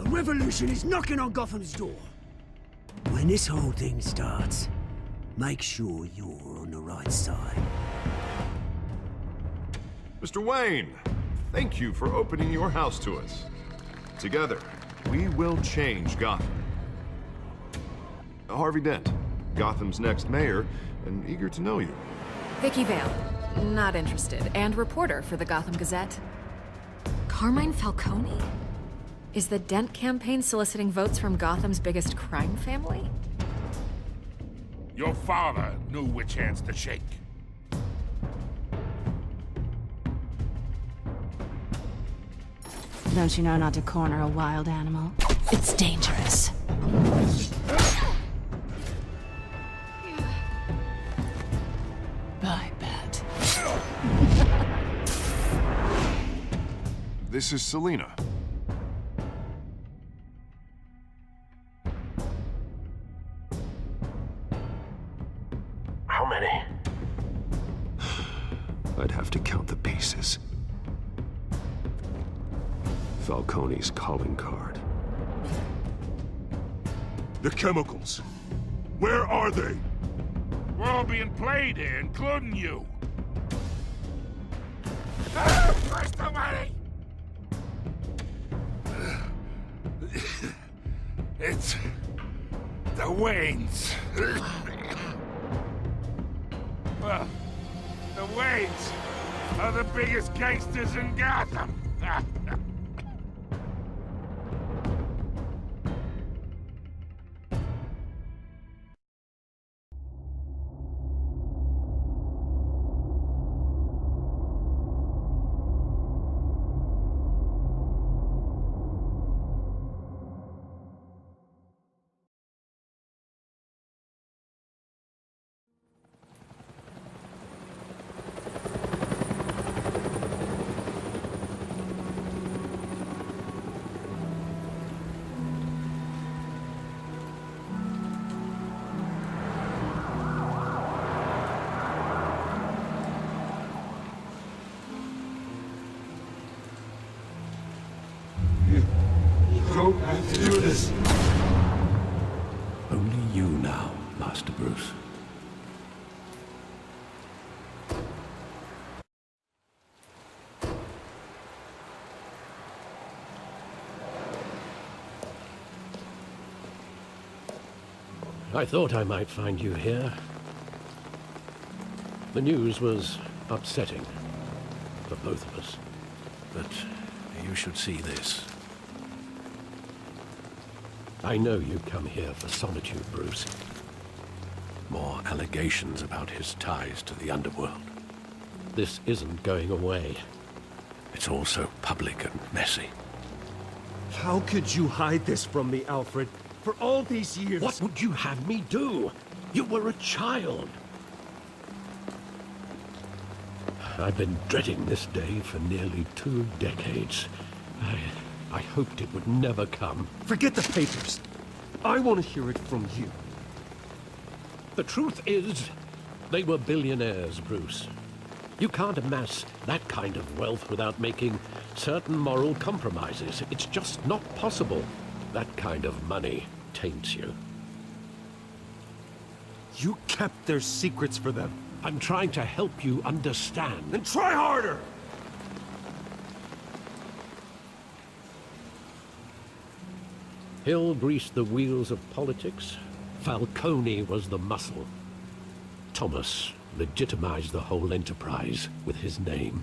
Revolution is knocking on Gotham's door. When this whole thing starts, make sure you're on the right side. Mr. Wayne, thank you for opening your house to us. Together, we will change Gotham. Harvey Dent, Gotham's next mayor, and eager to know you. Vicky Vale, not interested, and reporter for the Gotham Gazette. Carmine Falcone? Is the Dent campaign soliciting votes from Gotham's biggest crime family? Your father knew which hands to shake. Don't you know not to corner a wild animal? It's dangerous. I bet. This is Selina. How many? I'd have to count the pieces. Falcone's calling card. The chemicals. Where are they? We're all being played here, including you. Where's the money? It's the Waynes. Well, the Waynes are the biggest gangsters in Gotham. Don't have to do this. Only you now, Master Bruce. I thought I might find you here. The news was upsetting for both of us. But you should see this. I know you come here for solitude, Bruce. More allegations about his ties to the underworld. This isn't going away. It's all so public and messy. How could you hide this from me, Alfred? For all these years... What would you have me do? You were a child. I've been dreading this day for nearly 2 decades. I hoped it would never come. Forget the papers. I want to hear it from you. The truth is, they were billionaires, Bruce. You can't amass that kind of wealth without making certain moral compromises. It's just not possible. That kind of money taints you. You kept their secrets for them. I'm trying to help you understand. Then try harder! Hill greased the wheels of politics. Falcone was the muscle. Thomas legitimized the whole enterprise with his name.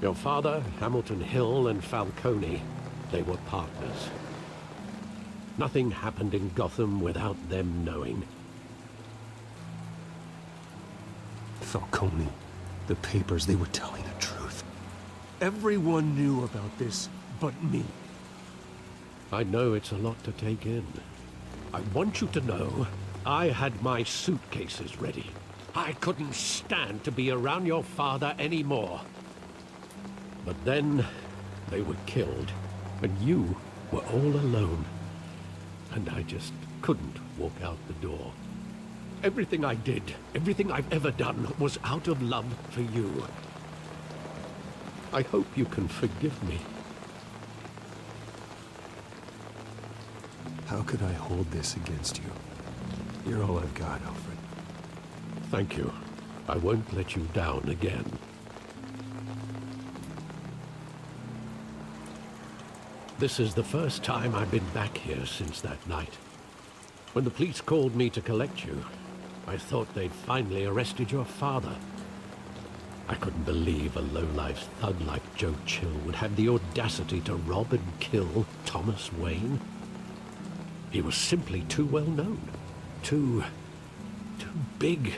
Your father, Hamilton Hill, and Falcone, they were partners. Nothing happened in Gotham without them knowing. Falcone, the papers, they were telling the truth. Everyone knew about this but me. I know it's a lot to take in. I want you to know I had my suitcases ready. I couldn't stand to be around your father anymore. But then they were killed, and you were all alone. And I just couldn't walk out the door. Everything I did, everything I've ever done, was out of love for you. I hope you can forgive me. How could I hold this against you? You're all I've got, Alfred. Thank you. I won't let you down again. This is the first time I've been back here since that night. When the police called me to collect you, I thought they'd finally arrested your father. I couldn't believe a low-life thug like Joe Chill would have the audacity to rob and kill Thomas Wayne. He was simply too well known. Too big.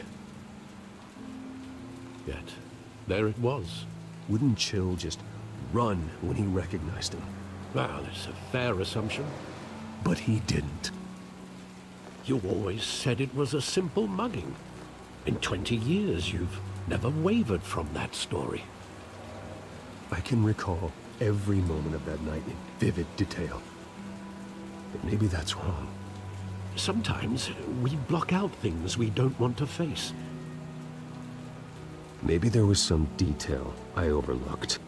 Yet, there it was. Wouldn't Chill just run when he recognized him? Well, it's a fair assumption. But he didn't. You always said it was a simple mugging. In 20 years, you've never wavered from that story. I can recall every moment of that night in vivid detail. But maybe that's wrong. Sometimes we block out things we don't want to face. Maybe there was some detail I overlooked.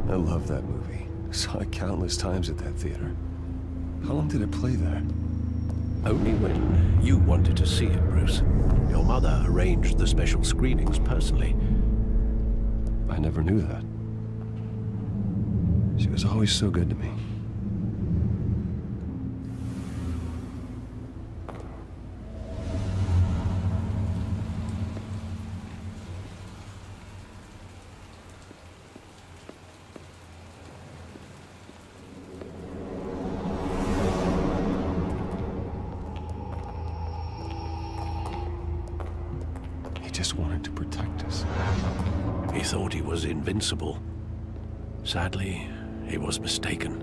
I love that movie. Saw it countless times at that theater. How long did it play there? Only when you wanted to see it, Bruce. Your mother arranged the special screenings personally. I never knew that. She was always so good to me. Just wanted to protect us. He thought he was invincible. Sadly, he was mistaken.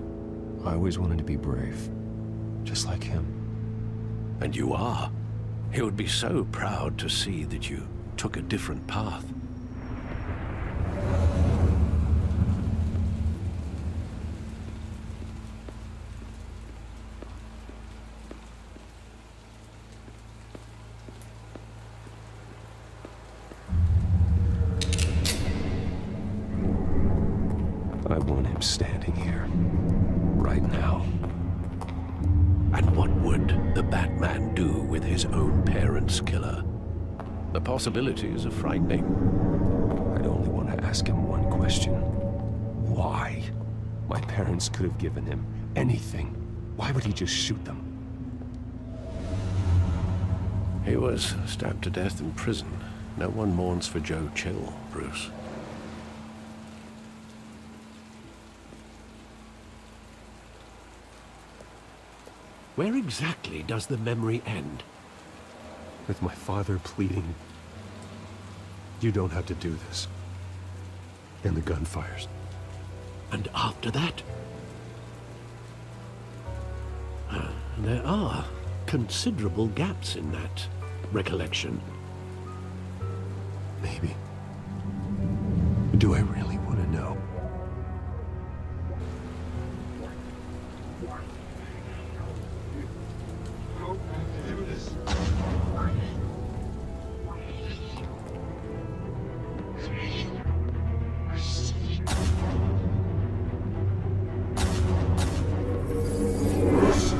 I always wanted to be brave, just like him. And you are. He would be so proud to see that you took a different path. I want him standing here, right now. And what would the Batman do with his own parents' killer? The possibilities are frightening. I'd only want to ask him one question. Why? My parents could have given him anything. Why would he just shoot them? He was stabbed to death in prison. No one mourns for Joe Chill, Bruce. Where exactly does the memory end? With my father pleading, "You don't have to do this." And the gunfires. And after that? There are considerable gaps in that recollection. Maybe. Do I really want to know?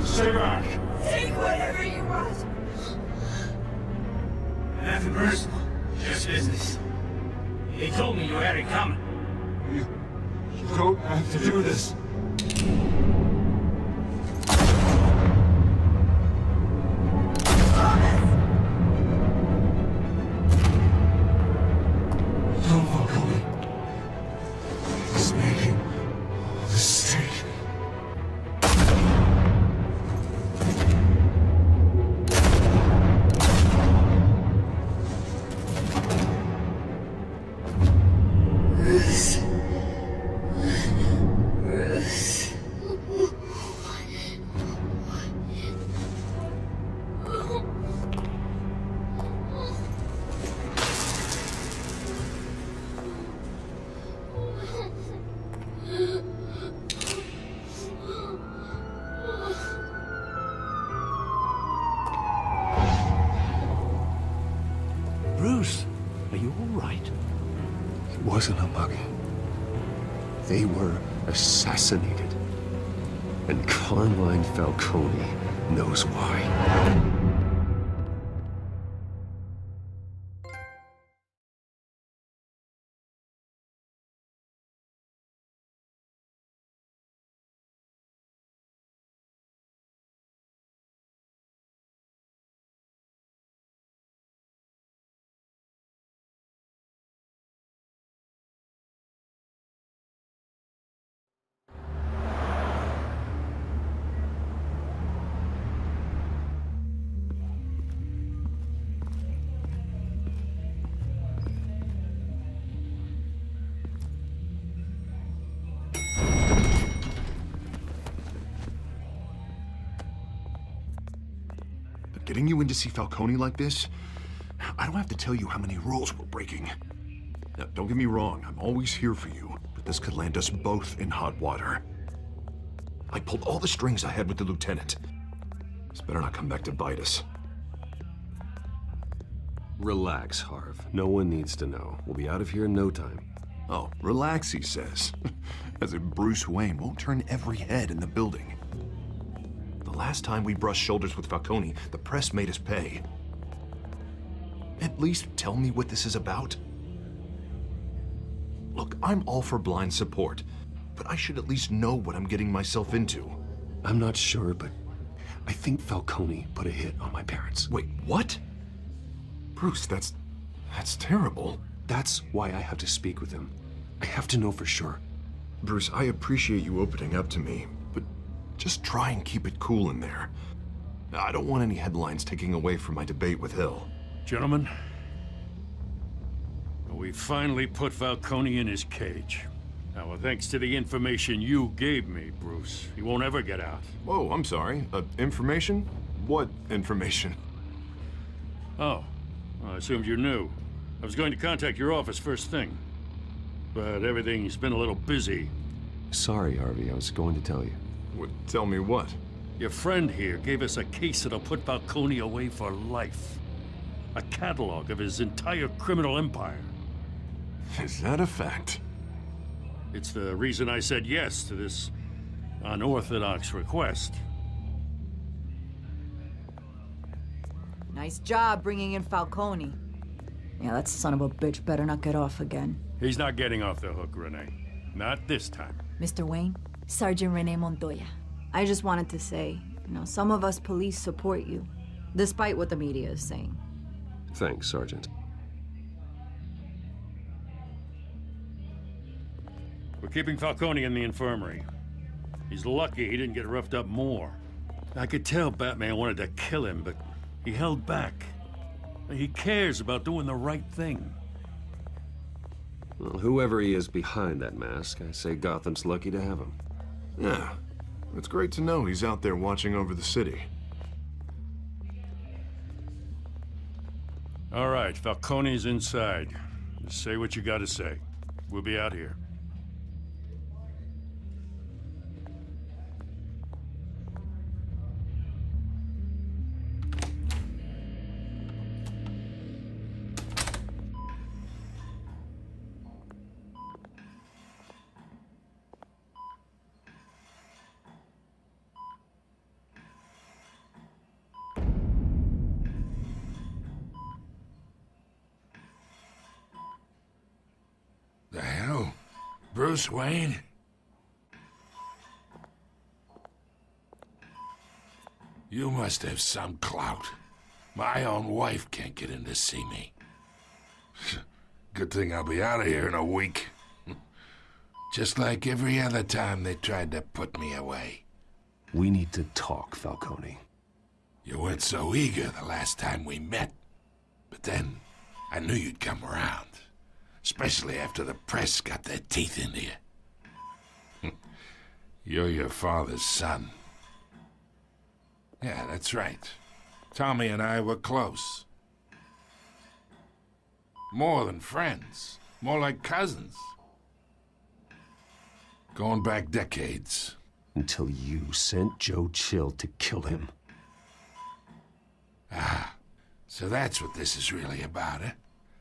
Stay back! Take whatever you want. Nothing personal, just business. He told me you had it coming. You don't have to do this. Don't follow me. He's making a mistake. Bruce. Are you all right? It wasn't a mug. They were assassinated. And Carmine Falcone knows why. Getting you in to see Falcone like this? I don't have to tell you how many rules we're breaking. Now, don't get me wrong, I'm always here for you, but this could land us both in hot water. I pulled all the strings I had with the lieutenant. This better not come back to bite us. Relax, Harv. No one needs to know. We'll be out of here in no time. Oh, relax, he says. As if Bruce Wayne won't turn every head in the building. The last time we brushed shoulders with Falcone, the press made us pay. At least tell me what this is about. Look, I'm all for blind support, but I should at least know what I'm getting myself into. I'm not sure, but I think Falcone put a hit on my parents. Wait, what? Bruce, that's terrible. That's why I have to speak with him. I have to know for sure. Bruce, I appreciate you opening up to me, but just try and keep it cool in there. I don't want any headlines taking away from my debate with Hill. Gentlemen, we finally put Falcone in his cage. Now, thanks to the information you gave me, Bruce, he won't ever get out. Whoa, I'm sorry. Information? What information? Oh, well, I assumed you knew. I was going to contact your office first thing, but everything's been a little busy. Sorry, Harvey, I was going to tell you. Tell me what? Your friend here gave us a case that'll put Falcone away for life. A catalog of his entire criminal empire. Is that a fact? It's the reason I said yes to this unorthodox request. Nice job bringing in Falcone. Yeah, that son of a bitch better not get off again. He's not getting off the hook, Renee. Not this time. Mr. Wayne, Sergeant Renee Montoya. I just wanted to say, some of us police support you, despite what the media is saying. Thanks, Sergeant. We're keeping Falcone in the infirmary. He's lucky he didn't get roughed up more. I could tell Batman wanted to kill him, but he held back. He cares about doing the right thing. Well, whoever he is behind that mask, I say Gotham's lucky to have him. Yeah, it's great to know he's out there watching over the city. All right, Falcone's inside. Just say what you gotta say. We'll be out here. The hell? Bruce Wayne? You must have some clout. My own wife can't get in to see me. Good thing I'll be out of here in a week. Just like every other time they tried to put me away. We need to talk, Falcone. You weren't so eager the last time we met. But then, I knew you'd come around. Especially after the press got their teeth into you. You're your father's son. Yeah, that's right. Tommy and I were close. More than friends. More like cousins. Going back decades. Until you sent Joe Chill to kill him. Ah, so that's what this is really about, eh?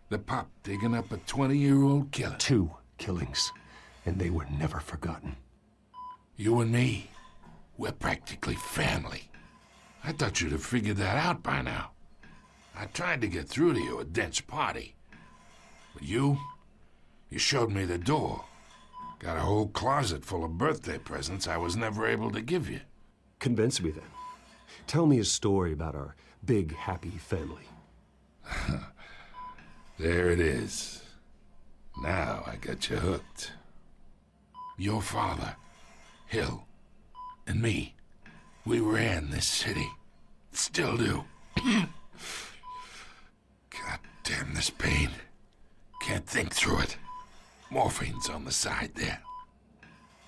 The pup digging up a 20-year-old killer. 2 killings, and they were never forgotten. You and me, we're practically family. I thought you'd have figured that out by now. I tried to get through to you at Dent's party. But you showed me the door. Got a whole closet full of birthday presents I was never able to give you. Convince me then. Tell me a story about our big, happy family. There it is. Now I got you hooked. Your father, Hill, and me, we ran this city. Still do. God damn this pain. Can't think through it. Morphine's on the side there.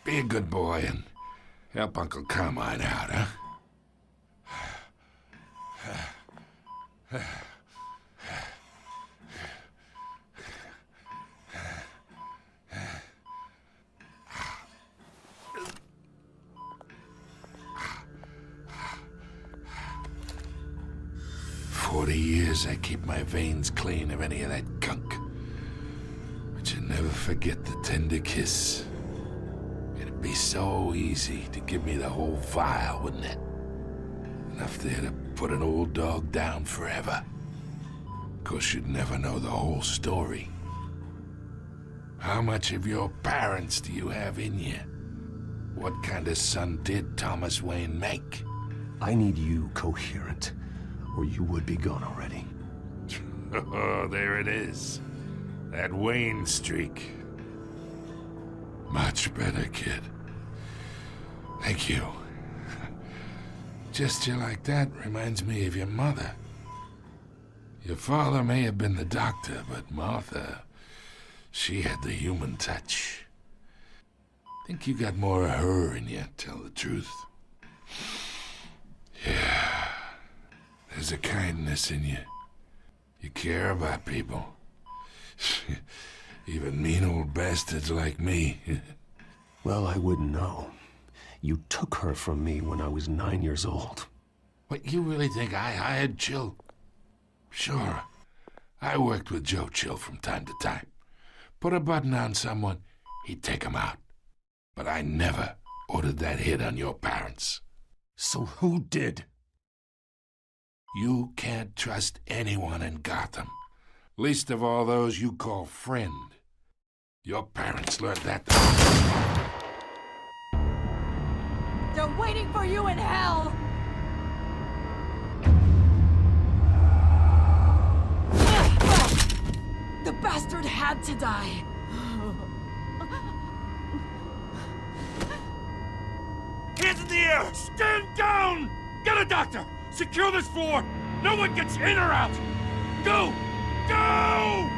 Be a good boy and help Uncle Carmine out, huh? 40 years I keep my veins clean of any of that gunk. But you never forget the tender kiss. It'd be so easy to give me the whole vial, wouldn't it? Enough there to put an old dog down forever. Of course, you'd never know the whole story. How much of your parents do you have in you? What kind of son did Thomas Wayne make? I need you coherent, or you would be gone already. Oh, there it is. That Wayne streak. Much better, kid. Thank you. Gesture like that reminds me of your mother. Your father may have been the doctor, but Martha, she had the human touch. Think you got more of her in you, tell the truth. Yeah. There's a kindness in you. You care about people. Even mean old bastards like me. Well, I wouldn't know. You took her from me when I was 9 years old. What, you really think I hired Chill? Sure. I worked with Joe Chill from time to time. Put a button on someone, he'd take him out. But I never ordered that hit on your parents. So who did? You can't trust anyone in Gotham. Least of all those you call friend. Your parents learned that. They're waiting for you in hell! The bastard had to die. Hands in the air! Stand down! Get a doctor! Secure this floor! No one gets in or out! Go! Go!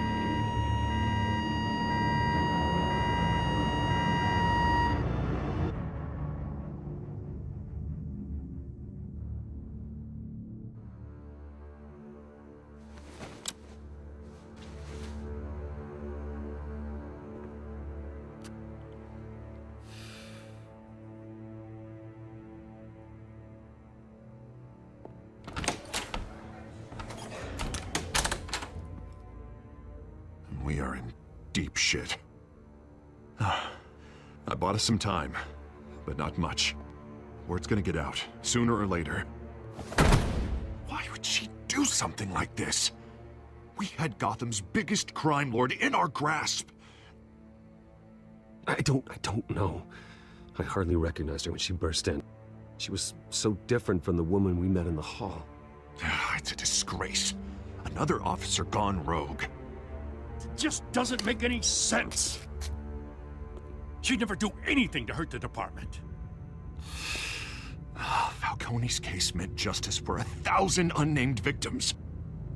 We are in deep shit. I bought us some time, but not much. Word's gonna get out, sooner or later. Why would she do something like this? We had Gotham's biggest crime lord in our grasp. I don't know. I hardly recognized her when she burst in. She was so different from the woman we met in the hall. It's a disgrace. Another officer gone rogue. It just doesn't make any sense. She'd never do anything to hurt the department. Falcone's case meant justice for 1,000 unnamed victims.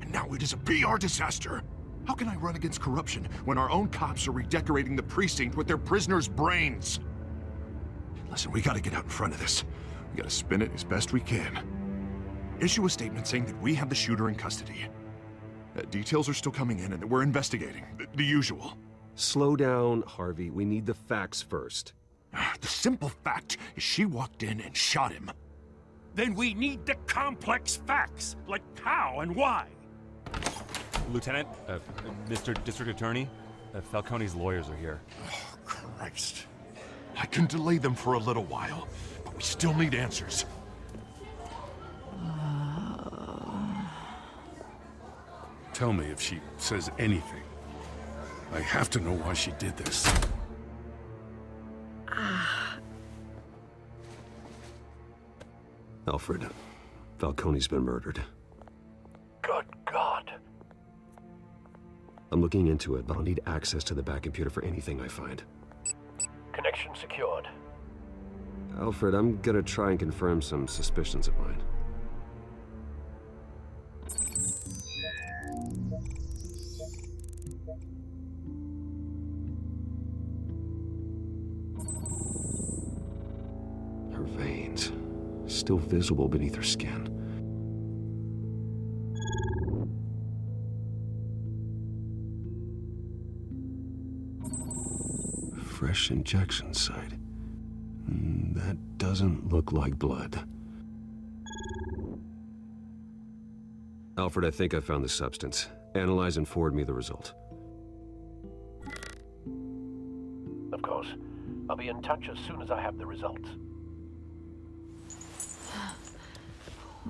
And now it is a PR disaster. How can I run against corruption when our own cops are redecorating the precinct with their prisoners' brains? Listen, we gotta get out in front of this. We gotta spin it as best we can. Issue a statement saying that we have the shooter in custody. Details are still coming in and that we're investigating. The usual. Slow down, Harvey. We need the facts first. The simple fact is she walked in and shot him. Then we need the complex facts, like how and why. Lieutenant, Mr. District Attorney, Falcone's lawyers are here. Oh, Christ. I can delay them for a little while, but we still need answers. Tell me if she says anything. I have to know why she did this. Alfred, Falcone's been murdered. Good God. I'm looking into it, but I'll need access to the back computer for anything I find. Connection secured. Alfred, I'm gonna try and confirm some suspicions of mine. Her veins, still visible beneath her skin. Fresh injection site. That doesn't look like blood. Alfred, I think I found the substance. Analyze and forward me the result. Of course. I'll be in touch as soon as I have the results.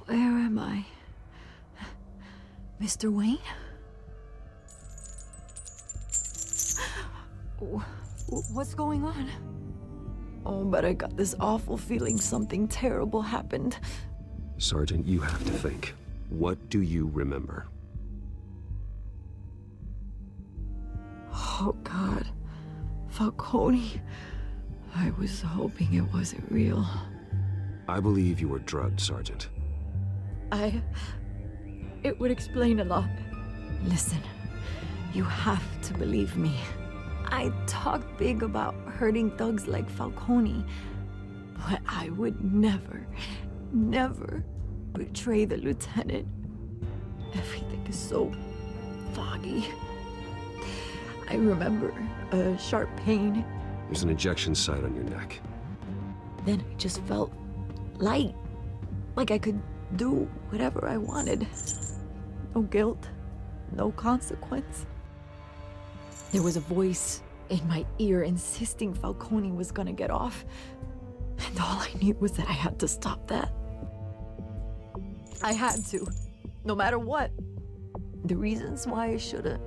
Where am I? Mr. Wayne? What's going on? Oh, but I got this awful feeling something terrible happened. Sergeant, you have to think. What do you remember? Oh, God. Falcone. I was hoping it wasn't real. I believe you were drugged, Sergeant. It would explain a lot. Listen, you have to believe me. I talked big about hurting thugs like Falcone, but I would never, never betray the lieutenant. Everything is so foggy. I remember a sharp pain. There's an injection site on your neck. Then I just felt light, like I could do whatever I wanted. No guilt, no consequence. There was a voice in my ear insisting Falcone was gonna get off. And all I knew was that I had to stop that. I had to, no matter what. The reasons why I should've,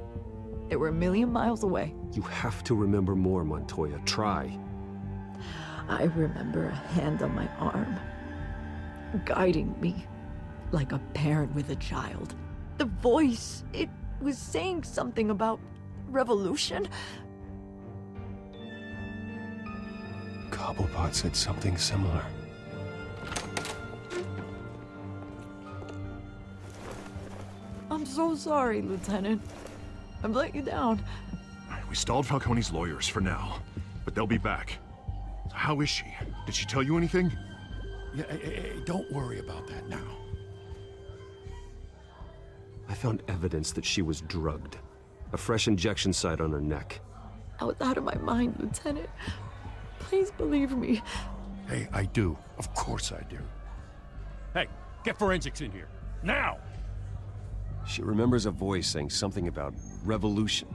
they were a million miles away. You have to remember more, Montoya. Try. I remember a hand on my arm, guiding me like a parent with a child. The voice, it was saying something about revolution. Cobblepot said something similar. I'm so sorry, Lieutenant. I've let you down. We stalled Falcone's lawyers for now, but they'll be back. How is she? Did she tell you anything? Yeah, don't worry about that now. I found evidence that she was drugged. A fresh injection site on her neck. I was out of my mind, Lieutenant. Please believe me. Hey, I do. Of course I do. Hey, get forensics in here. Now! She remembers a voice saying something about revolution.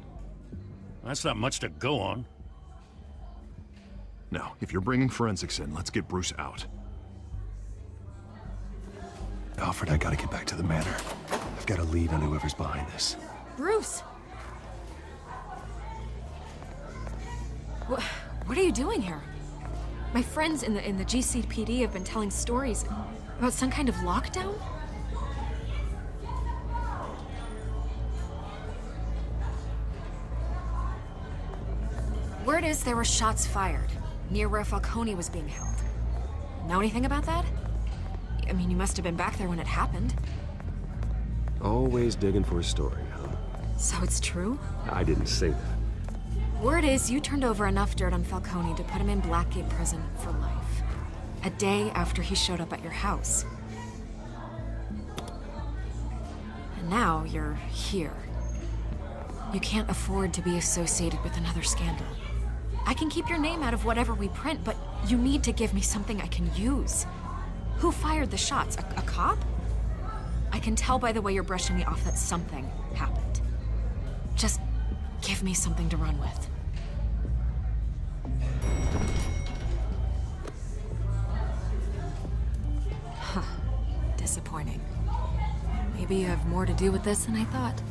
That's not much to go on. Now, if you're bringing forensics in, let's get Bruce out. Alfred, I gotta get back to the manor. I've got a lead on whoever's behind this. Bruce! What are you doing here? My friends in the GCPD have been telling stories about some kind of lockdown? Word is there were shots fired near where Falcone was being held. Know anything about that? I mean, you must have been back there when it happened. Always digging for a story, huh? So it's true? I didn't say that. Word is you turned over enough dirt on Falcone to put him in Blackgate Prison for life. A day after he showed up at your house. And now you're here. You can't afford to be associated with another scandal. I can keep your name out of whatever we print, but you need to give me something I can use. Who fired the shots? A cop? I can tell by the way you're brushing me off that something happened. Just give me something to run with. Huh. Disappointing. Maybe you have more to do with this than I thought.